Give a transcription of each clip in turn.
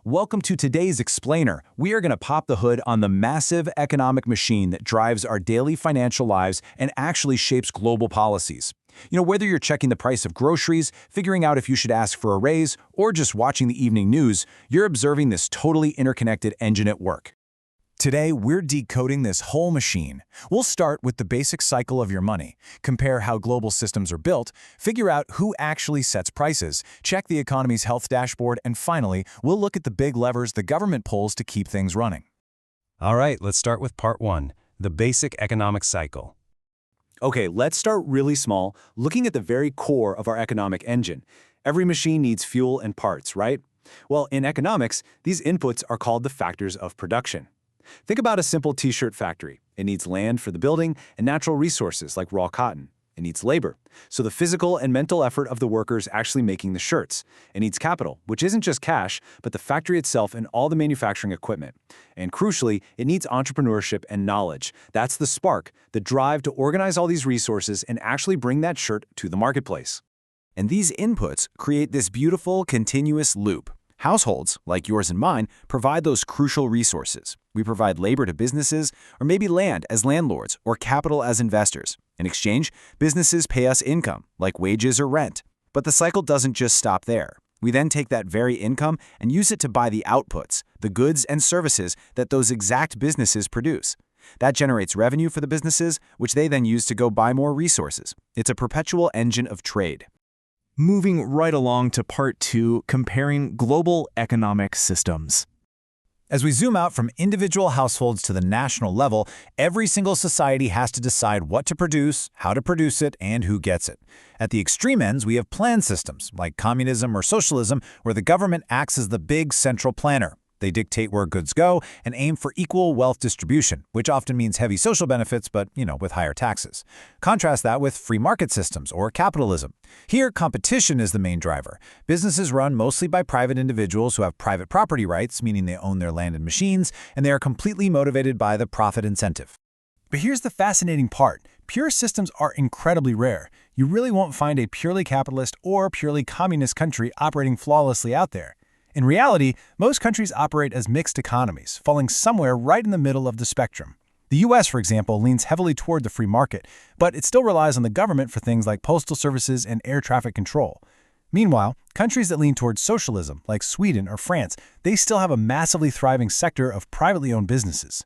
Welcome to today's Explainer. We are going to pop the hood on the massive economic machine that drives our daily financial lives and actually shapes global policies. Whether you're checking the price of groceries, figuring out if you should ask for a raise, or just watching the evening news, you're observing this totally interconnected engine at work. Today, we're decoding this whole machine. We'll start with the basic cycle of your money, compare how global systems are built, figure out who actually sets prices, check the economy's health dashboard, and finally, we'll look at the big levers the government pulls to keep things running. All right, let's start with part one, the basic economic cycle. Okay, let's start really small, looking at the very core of our economic engine. Every machine needs fuel and parts, right? Well, in economics, these inputs are called the factors of production. Think about a simple t-shirt factory. It needs land for the building and natural resources like raw cotton. It needs labor, so the physical and mental effort of the workers actually making the shirts. It needs capital, which isn't just cash, but the factory itself and all the manufacturing equipment. And crucially, it needs entrepreneurship and knowledge. That's the spark, the drive to organize all these resources and actually bring that shirt to the marketplace. And these inputs create this beautiful, continuous loop. Households, like yours and mine, provide those crucial resources. We provide labor to businesses, or maybe land as landlords, or capital as investors. In exchange, businesses pay us income, like wages or rent. But the cycle doesn't just stop there. We then take that very income and use it to buy the outputs, the goods and services that those exact businesses produce. That generates revenue for the businesses, which they then use to go buy more resources. It's a perpetual engine of trade. Moving right along to part two, comparing global economic systems. As we zoom out from individual households to the national level, every single society has to decide what to produce, how to produce it, and who gets it. At the extreme ends, we have planned systems, like communism or socialism, where the government acts as the big central planner. They dictate where goods go and aim for equal wealth distribution, which often means heavy social benefits, but, with higher taxes. Contrast that with free market systems or capitalism. Here, competition is the main driver. Businesses run mostly by private individuals who have private property rights, meaning they own their land and machines, and they are completely motivated by the profit incentive. But here's the fascinating part. Pure systems are incredibly rare. You really won't find a purely capitalist or purely communist country operating flawlessly out there. In reality, most countries operate as mixed economies, falling somewhere right in the middle of the spectrum. The US, for example, leans heavily toward the free market, but it still relies on the government for things like postal services and air traffic control. Meanwhile, countries that lean towards socialism, like Sweden or France, they still have a massively thriving sector of privately owned businesses.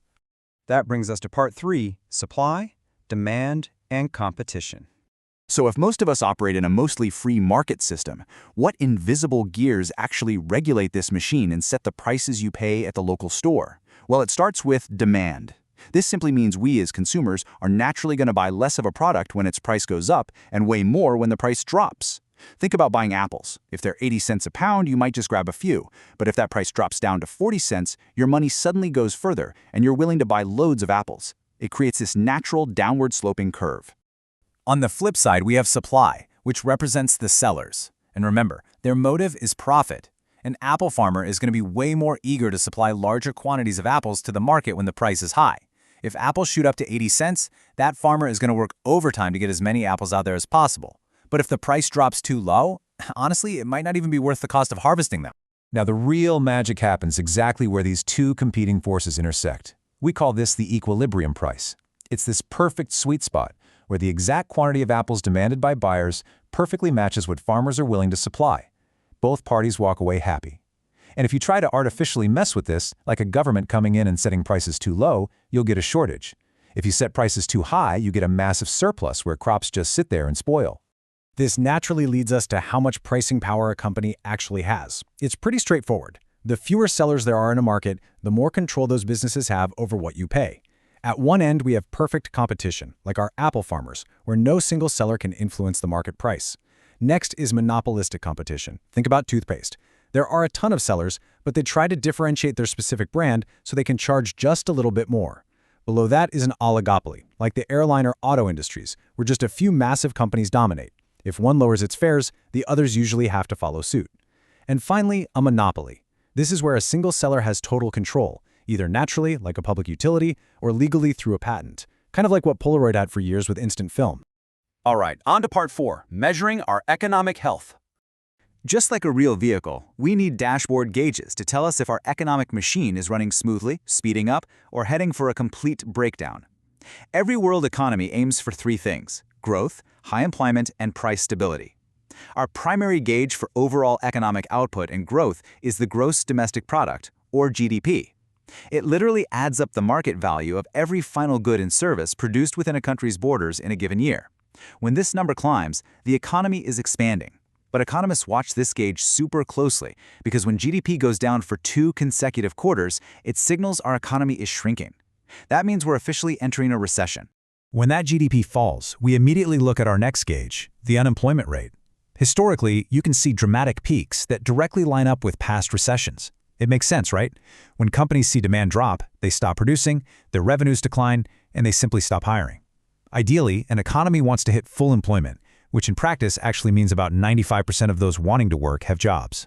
That brings us to part three, supply, demand, and competition. So if most of us operate in a mostly free market system, what invisible gears actually regulate this machine and set the prices you pay at the local store? Well, it starts with demand. This simply means we as consumers are naturally going to buy less of a product when its price goes up and way more when the price drops. Think about buying apples. If they're 80 cents a pound, you might just grab a few. But if that price drops down to 40 cents, your money suddenly goes further and you're willing to buy loads of apples. It creates this natural downward sloping curve. On the flip side, we have supply, which represents the sellers. And remember, their motive is profit. An apple farmer is going to be way more eager to supply larger quantities of apples to the market when the price is high. If apples shoot up to 80 cents, that farmer is going to work overtime to get as many apples out there as possible. But if the price drops too low, honestly, it might not even be worth the cost of harvesting them. Now, the real magic happens exactly where these two competing forces intersect. We call this the equilibrium price. It's this perfect sweet spot where the exact quantity of apples demanded by buyers perfectly matches what farmers are willing to supply. Both parties walk away happy. And if you try to artificially mess with this, like a government coming in and setting prices too low, you'll get a shortage. If you set prices too high, you get a massive surplus where crops just sit there and spoil. This naturally leads us to how much pricing power a company actually has. It's pretty straightforward. The fewer sellers there are in a market, the more control those businesses have over what you pay. At one end, we have perfect competition, like our apple farmers, where no single seller can influence the market price. Next is monopolistic competition. Think about toothpaste. There are a ton of sellers, but they try to differentiate their specific brand so they can charge just a little bit more. Below that is an oligopoly, like the airline or auto industries, where just a few massive companies dominate. If one lowers its fares, the others usually have to follow suit. And finally, a monopoly. This is where a single seller has total control, either naturally, like a public utility, or legally through a patent, kind of like what Polaroid had for years with instant film. All right, on to part four, measuring our economic health. Just like a real vehicle, we need dashboard gauges to tell us if our economic machine is running smoothly, speeding up, or heading for a complete breakdown. Every world economy aims for three things: growth, high employment, and price stability. Our primary gauge for overall economic output and growth is the gross domestic product, or GDP. It literally adds up the market value of every final good and service produced within a country's borders in a given year. When this number climbs, the economy is expanding. But economists watch this gauge super closely because when GDP goes down for 2 consecutive quarters, it signals our economy is shrinking. That means we're officially entering a recession. When that GDP falls, we immediately look at our next gauge, the unemployment rate. Historically, you can see dramatic peaks that directly line up with past recessions. It makes sense, right? When companies see demand drop, they stop producing, their revenues decline, and they simply stop hiring. Ideally, an economy wants to hit full employment, which in practice actually means about 95% of those wanting to work have jobs.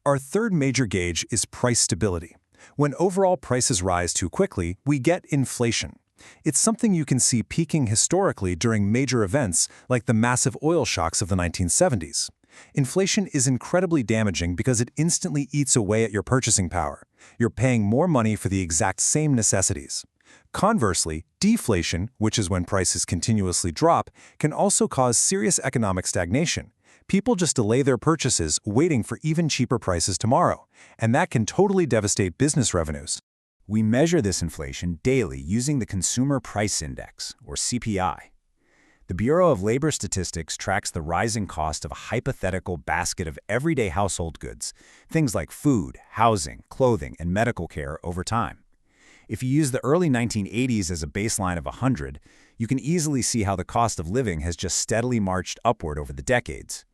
Our third major gauge is price stability. When overall prices rise too quickly, we get inflation. It's something you can see peaking historically during major events like the massive oil shocks of the 1970s. Inflation is incredibly damaging because it instantly eats away at your purchasing power. You're paying more money for the exact same necessities. Conversely, deflation, which is when prices continuously drop, can also cause serious economic stagnation. People just delay their purchases, waiting for even cheaper prices tomorrow, and that can totally devastate business revenues. We measure this inflation daily using the Consumer Price Index, or CPI. The Bureau of Labor Statistics tracks the rising cost of a hypothetical basket of everyday household goods, things like food, housing, clothing, and medical care over time. If you use the early 1980s as a baseline of 100, you can easily see how the cost of living has just steadily marched upward over the decades.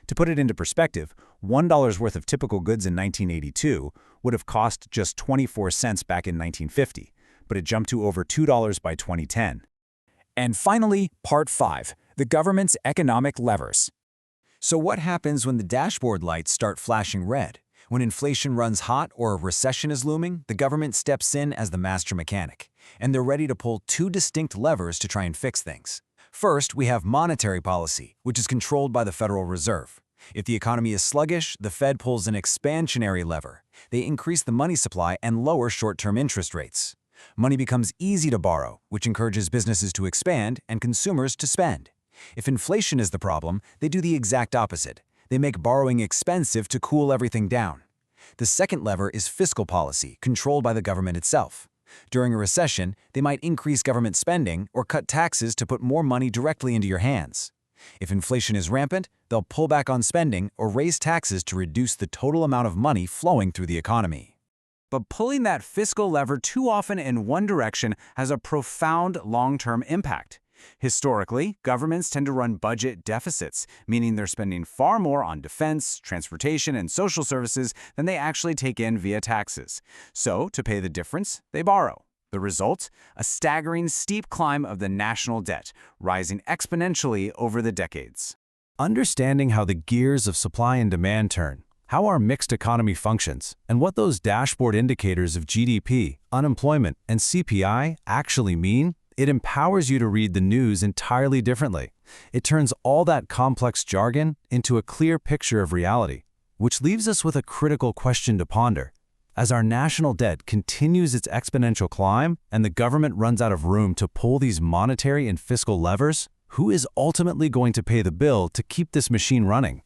To put it into perspective, $1 worth of typical goods in 1982 would have cost just 24 cents back in 1950, but it jumped to over $2 by 2010. And finally, Part 5, the government's economic levers. So what happens when the dashboard lights start flashing red? When inflation runs hot or a recession is looming, the government steps in as the master mechanic, and they're ready to pull two distinct levers to try and fix things. First, we have monetary policy, which is controlled by the Federal Reserve. If the economy is sluggish, the Fed pulls an expansionary lever. They increase the money supply and lower short-term interest rates. Money becomes easy to borrow, which encourages businesses to expand and consumers to spend. If inflation is the problem, they do the exact opposite. They make borrowing expensive to cool everything down. The second lever is fiscal policy, controlled by the government itself. During a recession, they might increase government spending or cut taxes to put more money directly into your hands. If inflation is rampant, they'll pull back on spending or raise taxes to reduce the total amount of money flowing through the economy. But pulling that fiscal lever too often in one direction has a profound long-term impact. Historically, governments tend to run budget deficits, meaning they're spending far more on defense, transportation, and social services than they actually take in via taxes. So, to pay the difference, they borrow. The result? A staggering steep climb of the national debt, rising exponentially over the decades. Understanding how the gears of supply and demand turn, how our mixed economy functions, and what those dashboard indicators of GDP, unemployment, and CPI actually mean, it empowers you to read the news entirely differently. It turns all that complex jargon into a clear picture of reality, which leaves us with a critical question to ponder. As our national debt continues its exponential climb and the government runs out of room to pull these monetary and fiscal levers, who is ultimately going to pay the bill to keep this machine running?